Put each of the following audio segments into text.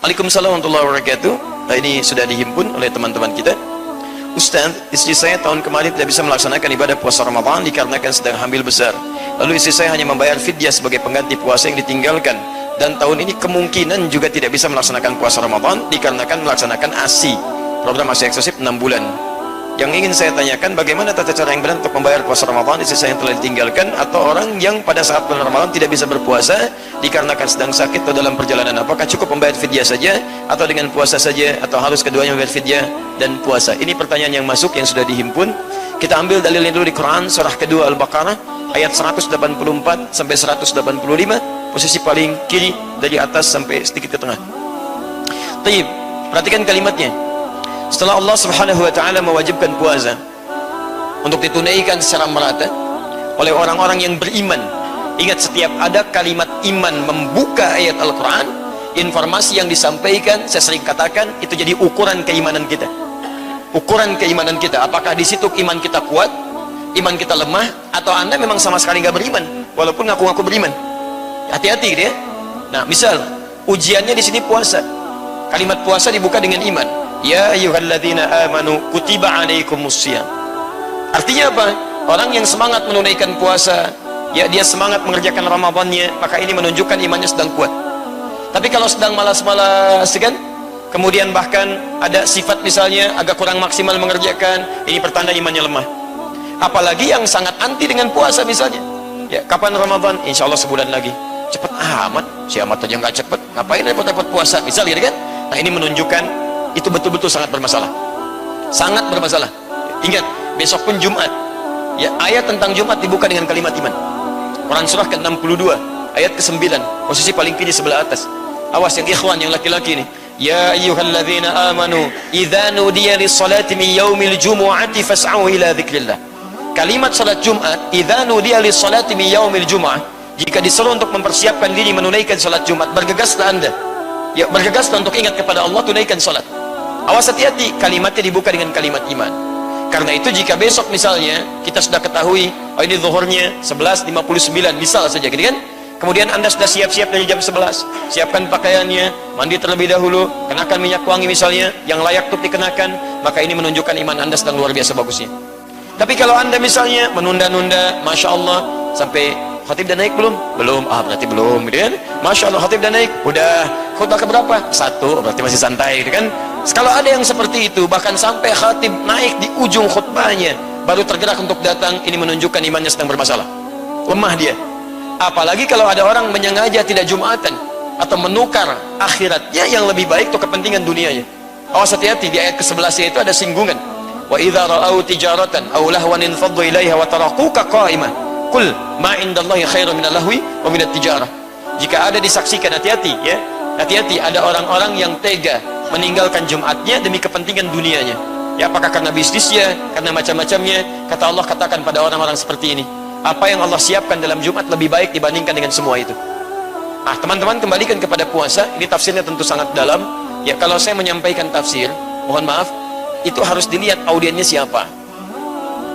Waalaikumsalam warahmatullahi wabarakatuh. Nah, ini sudah dihimpun oleh teman-teman kita. Ustaz, istri saya tahun kemarin tidak bisa melaksanakan ibadah puasa Ramadan dikarenakan sedang hamil besar. Lalu istri saya hanya membayar fidyah sebagai pengganti puasa yang ditinggalkan. Dan tahun ini kemungkinan juga tidak bisa melaksanakan puasa Ramadan dikarenakan melaksanakan ASI, program ASI eksklusif 6 bulan. Yang ingin saya tanyakan, bagaimana tata cara yang benar untuk membayar puasa Ramadan istri saya yang telah ditinggalkan, atau orang yang pada saat bulan Ramadan tidak bisa berpuasa dikarenakan sedang sakit atau dalam perjalanan? Apakah cukup membayar fidyah saja atau dengan puasa saja, atau harus keduanya membayar fidyah dan puasa? Ini pertanyaan yang masuk yang sudah dihimpun. Kita ambil dalilnya dulu di Quran surah kedua Al-Baqarah ayat 184 sampai 185, posisi paling kiri dari atas sampai sedikit ke tengah. Taib, perhatikan kalimatnya. Setelah Allah Subhanahu wa taala mewajibkan puasa untuk ditunaikan secara merata oleh orang-orang yang beriman. Ingat, setiap ada kalimat iman membuka ayat Al-Quran, informasi yang disampaikan, saya sering katakan, itu jadi ukuran keimanan kita. Ukuran keimanan kita, apakah di situ iman kita kuat, iman kita lemah, atau Anda memang sama sekali nggak beriman walaupun ngaku-ngaku beriman. Hati-hati gitu ya. Nah, misal ujiannya di sini puasa, kalimat puasa dibuka dengan iman. Ya ayyuhalladzina amanu kutiba alaikumussyam. Artinya apa? Orang yang semangat menunaikan puasa, ya dia semangat mengerjakan Ramadannya, maka ini menunjukkan imannya sedang kuat. Tapi kalau sedang malas-malas kan, kemudian bahkan ada sifat misalnya agak kurang maksimal mengerjakan, ini pertanda imannya lemah. Apalagi yang sangat anti dengan puasa misalnya, ya kapan Ramadan? Insya Allah sebulan lagi. Cepet amat, si amat aja nggak cepet, ngapain repot-repot puasa misalnya gitu kan? Nah, ini menunjukkan itu betul-betul sangat bermasalah, sangat bermasalah. Ingat, besok pun Jumat, ya ayat tentang Jumat dibuka dengan kalimat iman. Quran surah ke-62 ayat ke-9, posisi paling kiri sebelah atas. Awas yang ikhwan, yang laki-laki nih. Ya ayyuhalladzina amanu idza nudiya lis-salati min yaumil jumu'ati fas'au ila dzikrillah. Kalimat salat Jumat, idza nudiya lis-salati min yaumil jumu'ah, jika disuruh untuk mempersiapkan diri menunaikan salat Jumat, bergegaslah Anda. Ya, bergegaslah untuk ingat kepada Allah, tunaikan salat. Awas, hati-hati, kalimatnya dibuka dengan kalimat iman. Karena itu jika besok misalnya kita sudah ketahui, oh ini zuhurnya 11.59 misal saja gitu kan, kemudian Anda sudah siap-siap dari jam 11, siapkan pakaiannya, mandi terlebih dahulu, kenakan minyak wangi misalnya yang layak untuk dikenakan, maka ini menunjukkan iman Anda sedang luar biasa bagusnya. Tapi kalau Anda misalnya menunda-nunda, Masya Allah, sampai khatib dan naik belum? Belum, berarti belum gitu kan. Masya Allah, khatib dan naik, udah khutbah keberapa? 1, berarti masih santai gitu kan. Kalau ada yang seperti itu, bahkan sampai khatib naik di ujung khutbahnya baru tergerak untuk datang, ini menunjukkan imannya sedang bermasalah, lemah dia. Apalagi kalau ada orang menyengaja tidak Jumatan atau menukar akhiratnya yang lebih baik untuk kepentingan dunianya. Awas, hati-hati, di ayat ke-11 itu ada singgungan. Wa idza ra'au tijaratan aw lahwan infaddu ilaiha wa tarakuka qa'imah qul ma indallahi khairun minal lahwi wa minat tijarah. Jika ada disaksikan, hati-hati ya, hati-hati, ada orang-orang yang tega meninggalkan Jumatnya demi kepentingan dunianya. Ya, apakah karena bisnisnya, karena macam-macamnya. Kata Allah, katakan pada orang-orang seperti ini, apa yang Allah siapkan dalam Jumat lebih baik dibandingkan dengan semua itu. Ah, teman-teman, kembalikan kepada puasa. Ini tafsirnya tentu sangat dalam. Ya, kalau saya menyampaikan tafsir, mohon maaf, itu harus dilihat audiennya siapa,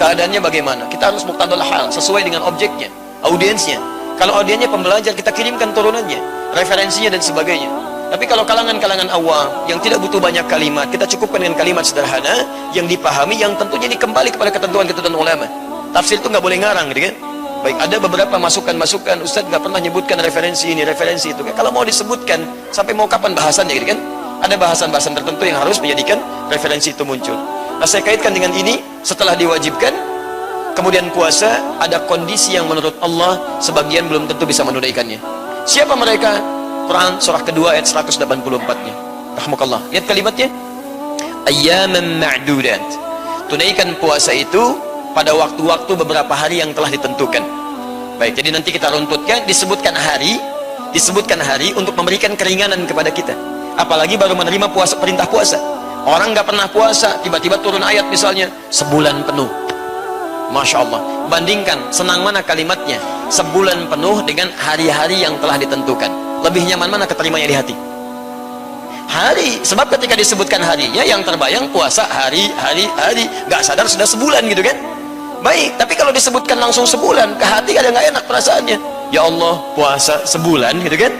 keadaannya bagaimana. Kita harus muqtadal hal, sesuai dengan objeknya, audiensnya. Kalau audiennya pembelajar, kita kirimkan turunannya, referensinya dan sebagainya. Tapi kalau kalangan-kalangan awam yang tidak butuh banyak kalimat, kita cukupkan dengan kalimat sederhana yang dipahami, yang tentunya ini kembali kepada ketentuan-ketentuan ulama. Tafsir itu nggak boleh ngarang gitu kan. Baik, ada beberapa masukan-masukan, Ustadz nggak pernah menyebutkan referensi ini, referensi itu kan. Kalau mau disebutkan, sampai mau kapan bahasannya gitu kan. Ada bahasan-bahasan tertentu yang harus menjadikan referensi itu muncul. Nah, saya kaitkan dengan ini, setelah diwajibkan kemudian puasa, ada kondisi yang menurut Allah sebagian belum tentu bisa menunaikannya. Siapa mereka? Quran surah kedua ayat 184-nya. Rahmukallah. Lihat kalimatnya. Ayyaman ma'dudat. Tunaikan puasa itu pada waktu-waktu beberapa hari yang telah ditentukan. Baik, jadi nanti kita runtutkan, disebutkan hari untuk memberikan keringanan kepada kita. Apalagi baru menerima puasa, perintah puasa. Orang nggak pernah puasa, tiba-tiba turun ayat misalnya sebulan penuh. Masya Allah. Bandingkan, senang mana kalimatnya sebulan penuh dengan hari-hari yang telah ditentukan. Lebih nyaman mana keterimanya di hati? Hari, sebab ketika disebutkan harinya yang terbayang puasa hari, nggak sadar sudah sebulan gitu kan. Baik, tapi kalau disebutkan langsung sebulan, ke hati ada nggak enak perasaannya. Ya Allah, puasa sebulan gitu kan.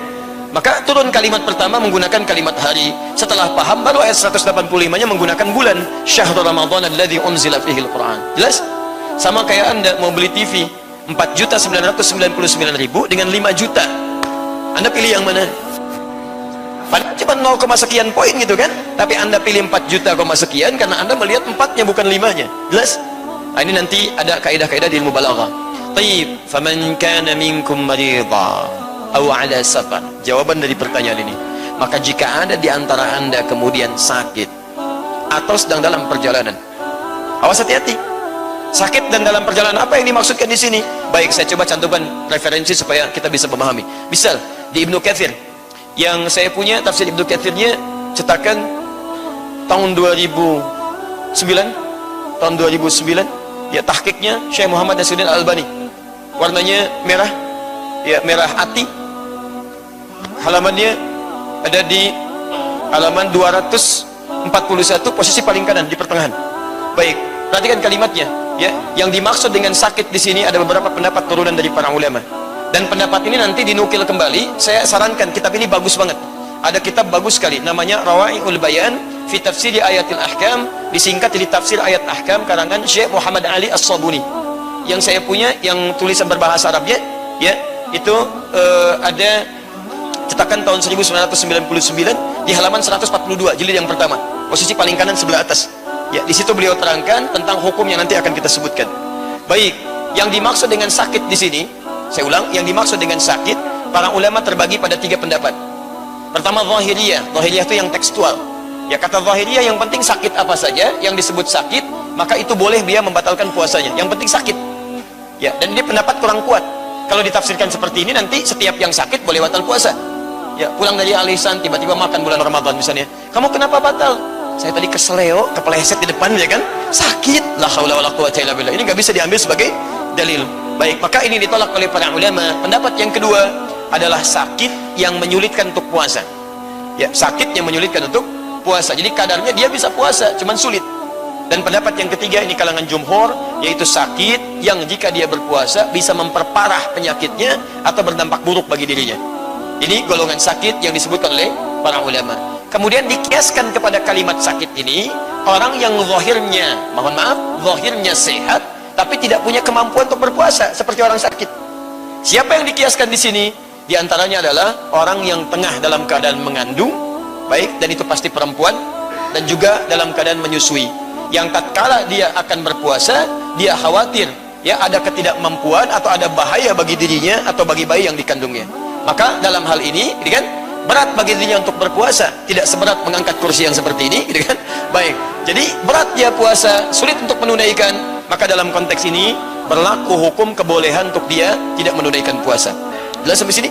Maka turun kalimat pertama menggunakan kalimat hari. Setelah paham baru ayat 185-nya menggunakan bulan. Syahrul Ramadan alladzi unzila fihi al-Qur'an. Jelas? Sama kayak Anda mau beli TV 4.999.000 dengan 5 juta. Anda pilih yang mana? Padahal cuma 0, sekian poin gitu kan? Tapi Anda pilih 4 juta, sekian karena Anda melihat 4-nya bukan 5-nya. Jelas? Nah, ini nanti ada kaidah-kaidah di ilmu balaghah. Taib, faman kana minkum marida aw ala safar. Jawaban dari pertanyaan ini. Maka jika ada di antara Anda kemudian sakit atau sedang dalam perjalanan. Awas hati-hati. Sakit dan dalam perjalanan, apa yang dimaksudkan di sini? Baik, saya coba cantumkan referensi supaya kita bisa memahami. Misal di Ibnu Katsir, yang saya punya tafsir Ibnu Katsirnya cetakan tahun 2009, ya, tahqiqnya Syekh Muhammad Nasiruddin Al-Albani, warnanya merah, ya, merah ati. Halamannya ada di halaman 241, posisi paling kanan di pertengahan. Baik, perhatikan kalimatnya. Ya, yang dimaksud dengan sakit di sini ada beberapa pendapat turunan dari para ulama. Dan pendapat ini nanti dinukil kembali. Saya sarankan kitab ini bagus banget. Ada kitab bagus sekali namanya Rawai'ul Bayan fi Tafsir Ayatil Ahkam, disingkat jadi Tafsir Ayat Ahkam karangan Syekh Muhammad Ali As-Sabuni. Yang saya punya yang tulisan berbahasa Arabnya, ya, itu ada cetakan tahun 1999 di halaman 142 jilid yang pertama, posisi paling kanan sebelah atas. Ya, di situ beliau terangkan tentang hukum yang nanti akan kita sebutkan. Baik, yang dimaksud dengan sakit di sini, saya ulang, yang dimaksud dengan sakit, para ulama terbagi pada 3 pendapat. Pertama, zahiriyah. Zahiriyah itu yang tekstual. Ya, kata zahiriyah yang penting sakit apa saja, yang disebut sakit, maka itu boleh dia membatalkan puasanya. Yang penting sakit. Ya, dan ini pendapat kurang kuat. Kalau ditafsirkan seperti ini, nanti setiap yang sakit boleh batal puasa. Ya, pulang dari alisan, tiba-tiba makan bulan Ramadan misalnya. Kamu kenapa batal? Saya tadi keseleo, kepleset di depan, ya kan? Sakit. La haula wala quwwata illa billah. Ini nggak bisa diambil sebagai dalil. Baik, maka ini ditolak oleh para ulama. Pendapat yang kedua adalah sakit yang menyulitkan untuk puasa. Ya, sakit yang menyulitkan untuk puasa. Jadi kadarnya dia bisa puasa, cuman sulit. Dan pendapat yang ketiga ini kalangan jumhur, yaitu sakit yang jika dia berpuasa bisa memperparah penyakitnya atau berdampak buruk bagi dirinya. Ini golongan sakit yang disebutkan oleh para ulama. Kemudian dikiaskan kepada kalimat sakit ini orang yang zahirnya, mohon maaf, zahirnya sehat tapi tidak punya kemampuan untuk berpuasa seperti orang sakit. Siapa yang dikiaskan di sini? Di antaranya adalah orang yang tengah dalam keadaan mengandung, baik, dan itu pasti perempuan, dan juga dalam keadaan menyusui. Yang tatkala dia akan berpuasa, dia khawatir ya ada ketidakmampuan atau ada bahaya bagi dirinya atau bagi bayi yang dikandungnya. Maka dalam hal ini, kan, berat bagi dirinya untuk berpuasa, tidak seberat mengangkat kursi yang seperti ini, gitu kan? Baik, jadi berat dia puasa, sulit untuk menunaikan, maka dalam konteks ini berlaku hukum kebolehan untuk dia tidak menunaikan puasa. Jelas sampai sini?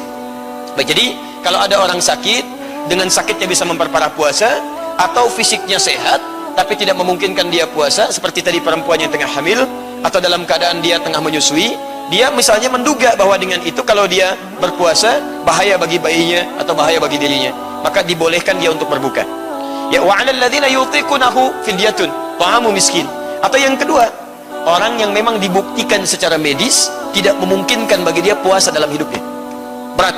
Baik, jadi kalau ada orang sakit, dengan sakitnya bisa memperparah puasa, atau fisiknya sehat tapi tidak memungkinkan dia puasa, seperti tadi perempuan yang tengah hamil atau dalam keadaan dia tengah menyusui, dia misalnya menduga bahwa dengan itu kalau dia berpuasa bahaya bagi bayinya atau bahaya bagi dirinya, maka dibolehkan dia untuk berbuka. Ya, wa 'alal ladzina yutiqunahu fidyatun ta'amu miskin. Atau yang kedua, orang yang memang dibuktikan secara medis tidak memungkinkan bagi dia puasa dalam hidupnya, berat.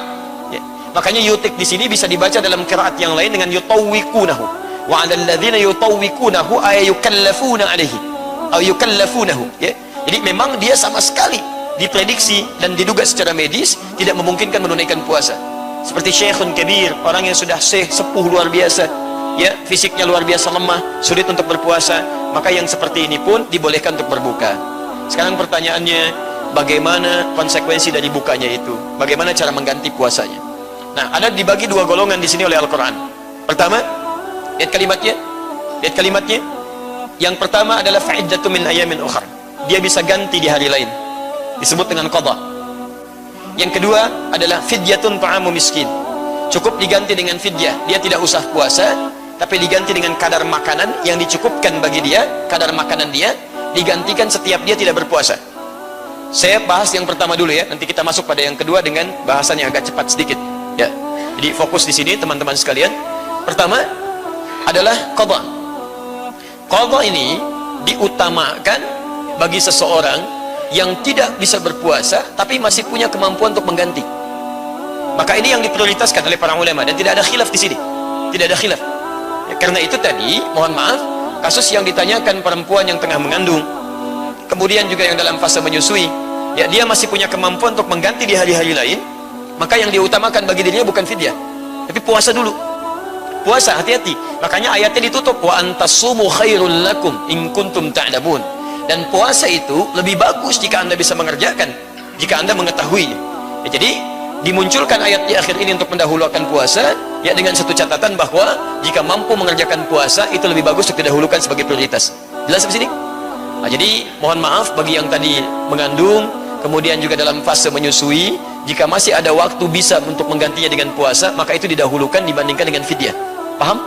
Ya. Makanya yutik di sini bisa dibaca dalam qiraat yang lain dengan yutawwikunahu. Wa 'alal ladzina yutawwikunahu ay yukallafuna 'alaihi atau yukallafunahu. Ya. Jadi memang dia sama sekali diprediksi dan diduga secara medis tidak memungkinkan menunaikan puasa. Seperti syekhun kabir, orang yang sudah sepuh luar biasa, ya, fisiknya luar biasa lemah, sulit untuk berpuasa, maka yang seperti ini pun dibolehkan untuk berbuka. Sekarang pertanyaannya, bagaimana konsekuensi dari bukanya itu? Bagaimana cara mengganti puasanya? Nah, ada dibagi 2 golongan di sini oleh Al-Qur'an. Pertama, lihat kalimatnya. Lihat kalimatnya. Yang pertama adalah fa'iddatu min ayamin ukhar. Dia bisa ganti di hari lain, disebut dengan qadha. Yang kedua adalah fidyatun ta'amu miskin. Cukup diganti dengan fidyah, dia tidak usah puasa, tapi diganti dengan kadar makanan yang dicukupkan bagi dia, kadar makanan dia digantikan setiap dia tidak berpuasa. Saya bahas yang pertama dulu ya, nanti kita masuk pada yang kedua dengan bahasan yang agak cepat sedikit ya. Jadi fokus di sini teman-teman sekalian. Pertama adalah qadha. Qadha ini diutamakan bagi seseorang yang tidak bisa berpuasa tapi masih punya kemampuan untuk mengganti. Maka ini yang diprioritaskan oleh para ulama dan tidak ada khilaf di sini. Tidak ada khilaf. Ya, karena itu tadi, mohon maaf, kasus yang ditanyakan perempuan yang tengah mengandung, kemudian juga yang dalam fase menyusui, ya dia masih punya kemampuan untuk mengganti di hari-hari lain, maka yang diutamakan bagi dirinya bukan fidyah, tapi puasa dulu. Puasa, hati-hati. Makanya ayatnya ditutup, wa antasumu khairul lakum in kuntum ta'lamun. Dan puasa itu lebih bagus jika Anda bisa mengerjakan, jika Anda mengetahui. Ya, jadi dimunculkan ayat di akhir ini untuk mendahulukan puasa, ya dengan satu catatan bahwa jika mampu mengerjakan puasa itu lebih bagus untuk didahulukan sebagai prioritas. Jelas di sini? Nah, jadi mohon maaf bagi yang tadi mengandung, kemudian juga dalam fase menyusui, jika masih ada waktu bisa untuk menggantinya dengan puasa, maka itu didahulukan dibandingkan dengan fidyah. Paham?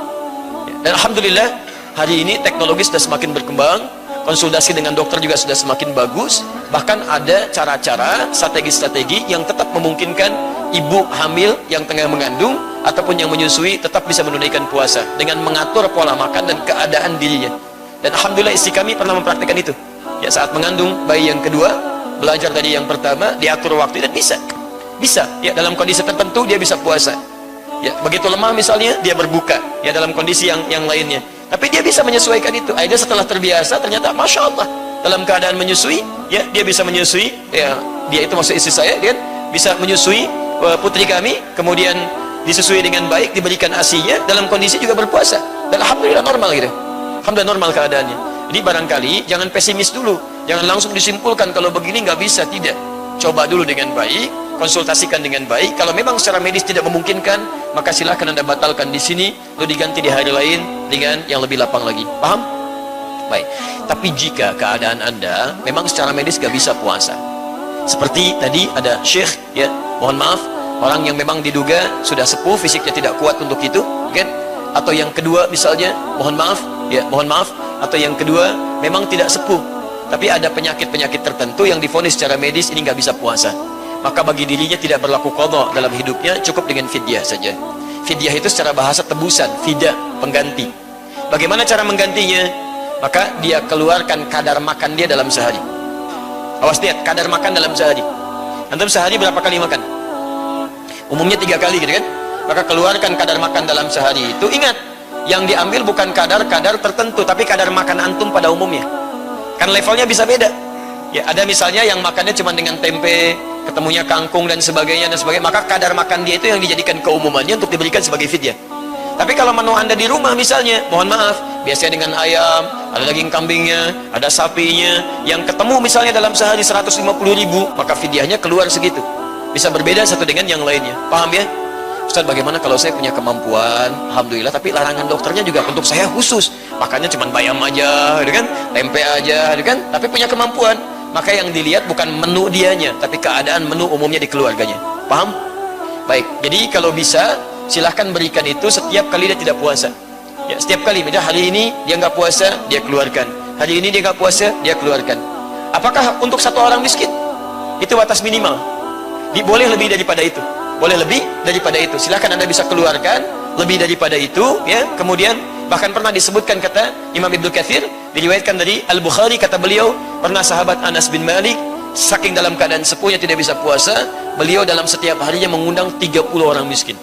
Ya. Dan alhamdulillah hari ini teknologi sudah semakin berkembang, konsultasi dengan dokter juga sudah semakin bagus, bahkan ada cara-cara, strategi-strategi yang tetap memungkinkan ibu hamil yang tengah mengandung ataupun yang menyusui tetap bisa menunaikan puasa dengan mengatur pola makan dan keadaan dirinya. Dan alhamdulillah istri kami pernah mempraktikkan itu. Ya, saat mengandung bayi yang kedua, belajar dari yang pertama, diatur waktu dan bisa. Ya, dalam kondisi tertentu dia bisa puasa. Ya, begitu lemah misalnya dia berbuka, ya dalam kondisi yang lainnya. Tapi dia bisa menyesuaikan itu. Akhirnya setelah terbiasa ternyata Masya Allah dalam keadaan menyusui, ya dia bisa menyusui, ya dia itu maksud istri saya, dia bisa menyusui putri kami, kemudian disusui dengan baik, diberikan ASI-nya, dalam kondisi juga berpuasa. Dan alhamdulillah normal gitu. Alhamdulillah normal keadaannya. Jadi barangkali jangan pesimis dulu, jangan langsung disimpulkan kalau begini nggak bisa, tidak. Coba dulu dengan baik, konsultasikan dengan baik. Kalau memang secara medis tidak memungkinkan, maka silahkan Anda batalkan di sini, lalu diganti di hari lain dengan yang lebih lapang lagi. Paham? Baik. Tapi jika keadaan Anda memang secara medis nggak bisa puasa, seperti tadi ada syekh, ya mohon maaf, orang yang memang diduga sudah sepuh, fisiknya tidak kuat untuk itu, kan? Atau yang kedua misalnya, mohon maaf, atau yang kedua memang tidak sepuh, tapi ada penyakit-penyakit tertentu yang divonis secara medis ini nggak bisa puasa, maka bagi dirinya tidak berlaku qadha dalam hidupnya, cukup dengan fidyah saja. Fidyah itu secara bahasa tebusan, fidah, pengganti. Bagaimana cara menggantinya? Maka dia keluarkan kadar makan dia dalam sehari. Awas lihat, kadar makan dalam sehari. Antum sehari berapa kali makan? Umumnya 3 kali gitu kan? Maka keluarkan kadar makan dalam sehari itu. Ingat, yang diambil bukan kadar-kadar tertentu, tapi kadar makan antum pada umumnya. Kan levelnya bisa beda. Ya, ada misalnya yang makannya cuma dengan tempe, ketemunya kangkung dan sebagainya, maka kadar makan dia itu yang dijadikan keumumannya untuk diberikan sebagai fidyah. Tapi kalau menu Anda di rumah misalnya, mohon maaf, biasanya dengan ayam, ada daging kambingnya, ada sapinya, yang ketemu misalnya dalam sehari 150.000, maka fidyahnya keluar segitu. Bisa berbeda satu dengan yang lainnya. Paham ya? Ustaz, bagaimana kalau saya punya kemampuan, alhamdulillah, tapi larangan dokternya juga untuk saya khusus, makannya cuma bayam aja, gitu kan, tempe aja, gitu kan, tapi punya kemampuan, maka yang dilihat bukan menu dianya, tapi keadaan menu umumnya di keluarganya. Paham? Baik, jadi kalau bisa silahkan berikan itu setiap kali dia tidak puasa. Ya, setiap kali, misalnya hari ini dia nggak puasa, dia keluarkan, hari ini dia nggak puasa, dia keluarkan. Apakah untuk satu orang miskin? Itu batas minimal. Boleh lebih daripada itu. Boleh lebih daripada itu, silahkan Anda bisa keluarkan lebih daripada itu, ya. Kemudian bahkan pernah disebutkan, kata Imam Ibnu Katsir, diriwayatkan dari Al-Bukhari, kata beliau, pernah sahabat Anas bin Malik saking dalam keadaan sepuhnya tidak bisa puasa, beliau dalam setiap harinya mengundang 30 orang miskin.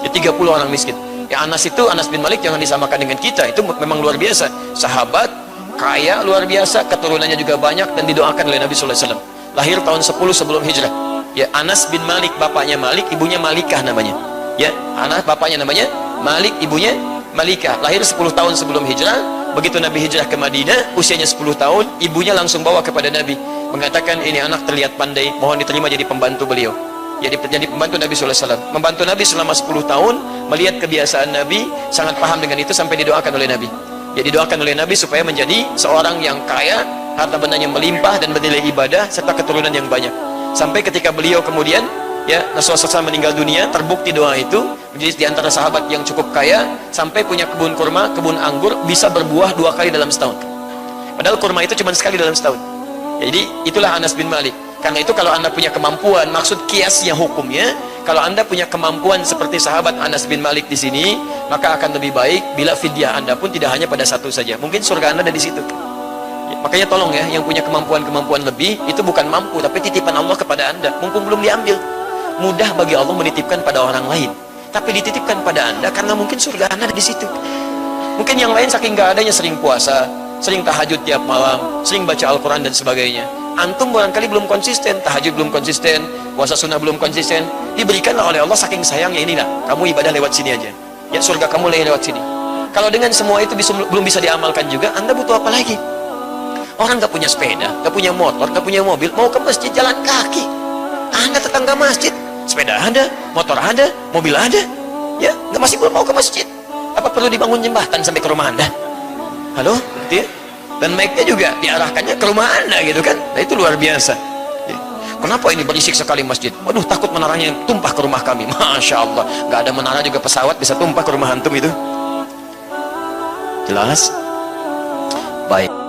Ya, 30 orang miskin. Ya, Anas bin Malik jangan disamakan dengan kita, itu memang luar biasa, sahabat kaya luar biasa, keturunannya juga banyak dan didoakan oleh Nabi sallallahu alaihi wasallam. Lahir tahun 10 sebelum hijrah. Ya, Anas bin Malik, bapaknya Malik, ibunya Malikah namanya. Ya, Anas bapaknya namanya Malik, ibunya Malikah. Lahir 10 tahun sebelum hijrah. Begitu Nabi hijrah ke Madinah, usianya 10 tahun, ibunya langsung bawa kepada Nabi, mengatakan, ini anak terlihat pandai, mohon diterima jadi pembantu beliau. Jadi pembantu Nabi sallallahu alaihi wasallam. Membantu Nabi selama 10 tahun, melihat kebiasaan Nabi, sangat paham dengan itu sampai didoakan oleh Nabi. Ya, didoakan oleh Nabi supaya menjadi seorang yang kaya, harta bendanya melimpah dan bernilai ibadah serta keturunan yang banyak. Sampai ketika beliau kemudian, ya, Rasulullah SAW meninggal dunia, terbukti doa itu menjadi di antara sahabat yang cukup kaya, sampai punya kebun kurma, kebun anggur, bisa berbuah 2 kali dalam setahun. Padahal kurma itu cuma sekali dalam setahun. Ya, jadi itulah Anas bin Malik. Karena itu kalau Anda punya kemampuan, maksud kiasnya hukumnya, kalau Anda punya kemampuan seperti sahabat Anas bin Malik di sini, maka akan lebih baik bila fidyah Anda pun tidak hanya pada satu saja. Mungkin surga Anda ada di situ. Makanya tolong ya, yang punya kemampuan-kemampuan lebih, itu bukan mampu, tapi titipan Allah kepada Anda, mumpung belum diambil. mudah bagi Allah menitipkan pada orang lain, tapi dititipkan pada Anda karena mungkin surga Anda ada di situ. Mungkin yang lain saking gak adanya sering puasa, sering tahajud tiap malam, sering baca Al-Quran dan sebagainya. Antum barangkali belum konsisten, tahajud belum konsisten, puasa sunnah belum konsisten. Diberikanlah oleh Allah saking sayangnya, inilah kamu ibadah lewat sini aja, ya surga kamu lewat sini. Kalau dengan semua itu belum bisa diamalkan juga, Anda butuh apa lagi? Orang gak punya sepeda, gak punya motor, gak punya mobil, mau ke masjid jalan kaki. Anda tetangga masjid, sepeda ada, motor ada, mobil ada, ya masih belum mau ke masjid. Apa perlu dibangun jembatan sampai ke rumah Anda? Halo? Gitu ya? Dan mic-nya juga diarahkannya ke rumah Anda gitu kan? Nah itu luar biasa ya. Kenapa ini berisik sekali masjid? Waduh, takut menaranya tumpah ke rumah kami. Masya Allah, gak ada menara juga pesawat bisa tumpah ke rumah antum itu. Jelas? Baik.